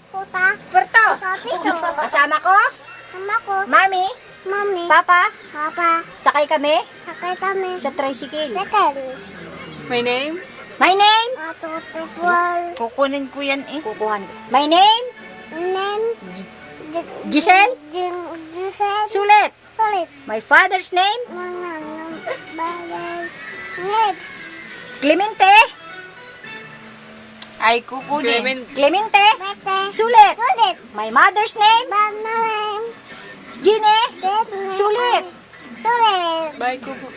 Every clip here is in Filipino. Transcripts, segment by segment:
Puta. Puerto. Kapito. Kasama ko, Mama ko. Mami, Mami. Papa, Papa. sakay kami Sakay kami. sa tricycle. Sakay. My name? My name? Tutupol. Kukunin ko yan eh. Kukuhan ko. My name? Name. Giselle? Giselle. Sulit. Sulit. My father's name? Mga bagay. Lips. Clemente. Ay, kukunin. Clemente. Bete. Sulit. Sulit. My mother's name? Banalem. Gine. Sulit. Sulit. Sulit. Bye, kuku.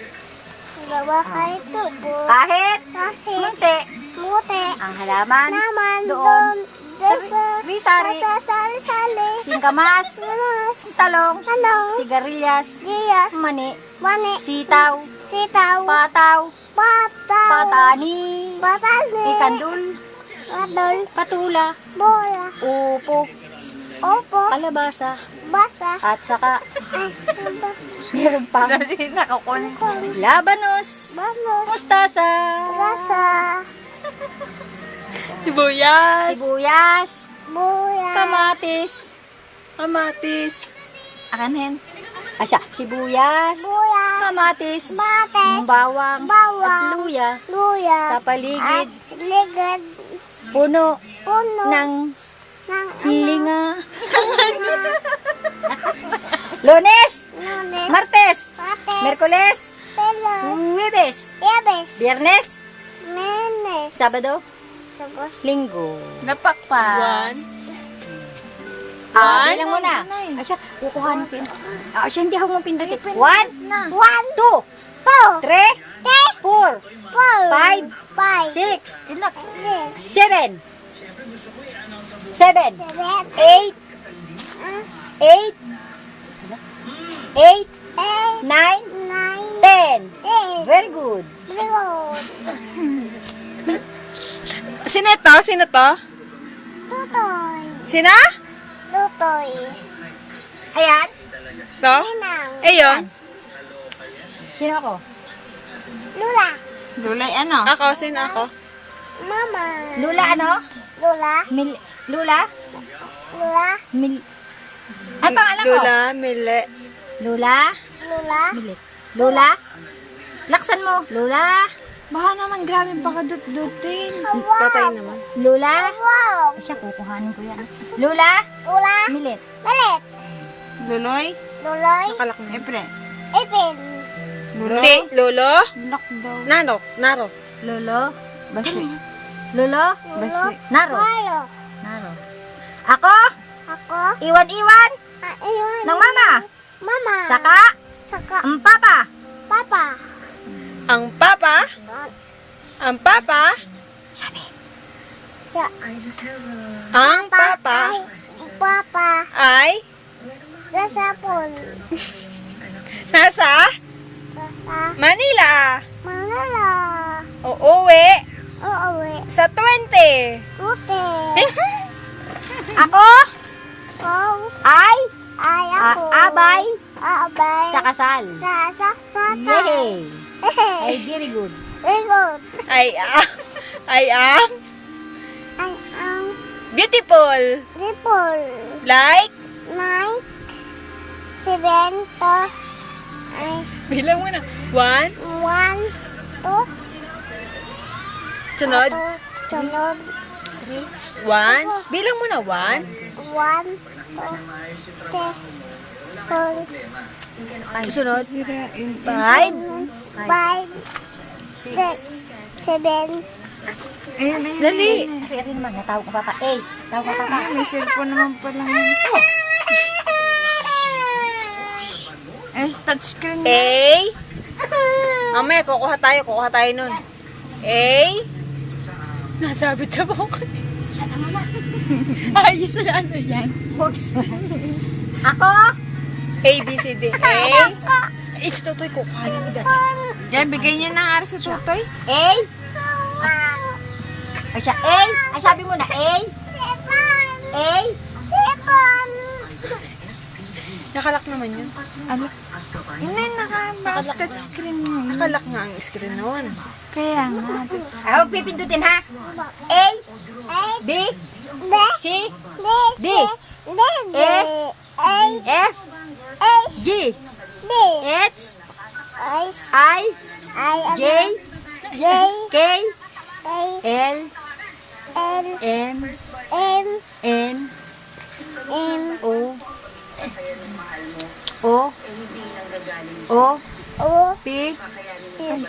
Babahay tubo. Kahit Kasi. munti Mute. ang halaman Naman doon sa sa Rizari, sari-sari. singkamas, Mas. talong, Talong. sigarilyas, Diyas. mani, Mani. sitaw, Sitaw. pataw, Pataw. patani, Patani. ikandul, Adol. patula, Bola. upo, Opo. kalabasa, Basa. at saka Ay. Ano? meron pang Dali na, kukunin ko. labanos, Banos. mustasa, Rasa. Sibuyas. sibuyas, Buya. kamatis, Kamatis. akanin, asya, sibuyas, Buya. kamatis, Bate. bawang, Bawang. at luya Luya. sa paligid, Ligad. puno Puno. ng Ng hilinga. Lunes, Lunes. Martes, Pates. Merkules, Pelos. Huwebes, Yabes. Biyernes, Menes. Sabado, Sabos. Linggo. Napakpa. One. Ah, One? bilang mo na. Asya, kukuhanin ko yun. Asya, hindi ako mapindutin. 1, Na. 2, Two. 3, 4, Four. 5, Five. 6, Inak. Six. 7, 7, Seven. 8, 8, 8, Eight. 9, Nine. 10. Ten. Very good. Remote. Sino to? Sino to? Tutoy. Sina? Tutoy. Ayan. To? Ninang. Ayun. Sino ako? Lula. Dulay ano? Ako, sino ako? Mama. Lula ano? Lula. Lula? Lula. Ang pangalan ko? Lula, Mile. Lula? Lula. Milit. Lula? Laksan mo. Lula? Baka naman grabe baka dut-dutin. Wow. naman. Lula? Wow. Ay, siya, kukuhanin ko yan. Lula? Lula. Milit. Malit. Luloy? Luloy. Nakalak na. Epres. Ipin. Hindi. Lolo? Lock daw. Nano? Naro? Lolo? Basi. Lolo? Lulo. Naro? Malo. Naro. Ako? Ako. Iwan-iwan Iwan. ng mama. Mama. Saka? Saka. Ang papa. Papa. Ang papa? Ang papa? Sabi. Sa. Ang papa Papa. ay Dasapol. nasa Sa. Manila. Manala. Uuwi Uuwi. sa 20. Ute. Ako Kong. ay Ako. abay Abay. sa kasal. Sa. Yay! Ay, very good. Ikot. I am Ang beautiful. ripple. Like, Night. Seven. To. Ay. bilang mo na. 1, One. Two. sunod. Sunod. 1, bilang mo na. 1, One. Two. Three. Four. sunod. 5, Five. Six. Seven. dali. Ari naman, natawag ko papa. 8. Tawag ko papa. May cellphone naman pala. Eh, touchscreen Eh. A. Mamaya, kukuha tayo nun. A. Nasabit sa buko. Ay, isa na ano yan. Ako? A, B, C, D. A. It's tutoy, kukuhanin mo dati. Yan, bigay niyo ng aras sa tutoy. A? Ay siya, A? Ay sabi mo na, A? A? Nakalak naman yun. Ano? Yun na yung naka-touchscreen niya. Nakalak nga ang screen noon. Kaya nga, touchscreen. Ako pipindutin ha? A? B? C? C, D, D. D, D, A, F, H, G, D, H, H, I, I, J, J, K, A, L, L, M, M, N, M, O, O, O, O, P,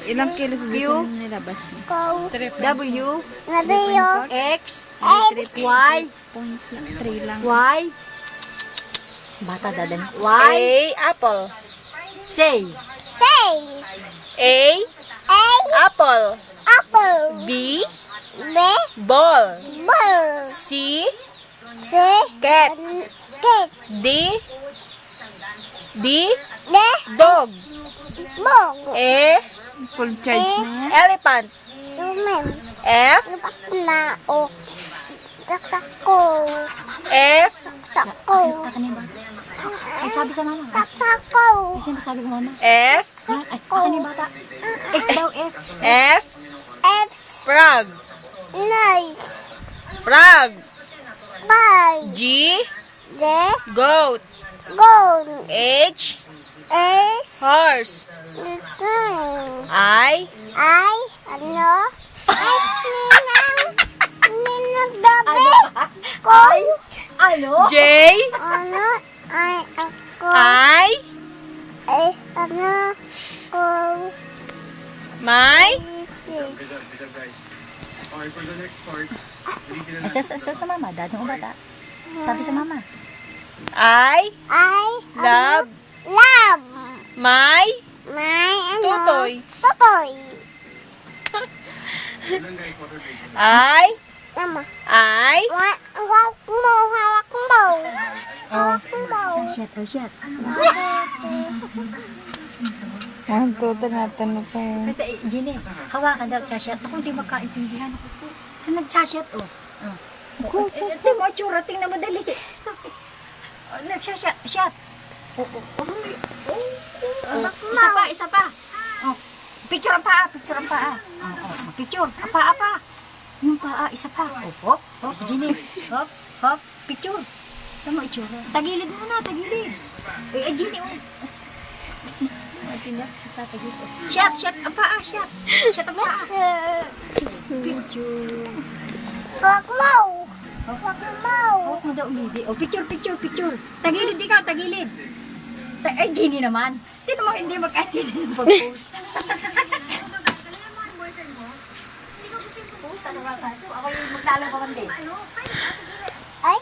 Ilang kilo sa Q, susunod nilabas mo? Go, W, W, X, X, Y, Points lang. 3 lang. Y, bata dadan, Y, Apple. say, say, A, A, apple. apple, B, B, ball. ball, C, C, cat. cat, D, D, dog. bog, E, Full charge na yan. elephant. lumem, F, lupak na, o, kakako, F, kakako, kanina. Ay, sabi sa mama. kakako, Ay, siyempre sabi ko mama. F, Yan, ay, kanina bata. F daw, F. F, F, frog. nice, Frog. bye, G, D, goat. gold, H, S, horse. I, ano, ninang gabi, ko, Ano? J, ano, ako, I, ano, ko, my, Ay, sa mama. Dad ng bata. Sabi sa mama. I, love, love, my, my, ano, tutoy. tutoy, I, nama, I, hawak mo, hawak mo, hawak mo, Shit, oh shit. Ang tuto natin pa yun. Pero, Gine, hawakan daw sa shit. Ako hindi makaintindihan ako po. So, nagsashit, oh. Ito mo, tsura, tingnan mo dali. Nagsashit, shot. Isa pa. Oh. Picture ang paa. Picture. Ang paa. Yung paa, isa pa. Oh, hop, Gine. Hop, picture. Ito mo, itsura. Tagilid muna, tagilid. Gine, oh. Matinap sa tatagilid. Shot, ang paa, shot. Shot ang paa. Picture. hawak mo, hawak mo, Hawak mo daw umidi. Oh, picture. Tagilid ikaw, tagilid. Ay, Genie naman. Hindi naman hindi mag-attend ng pag-post. Ako yung maglalaro ka man din. ay,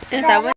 Tama.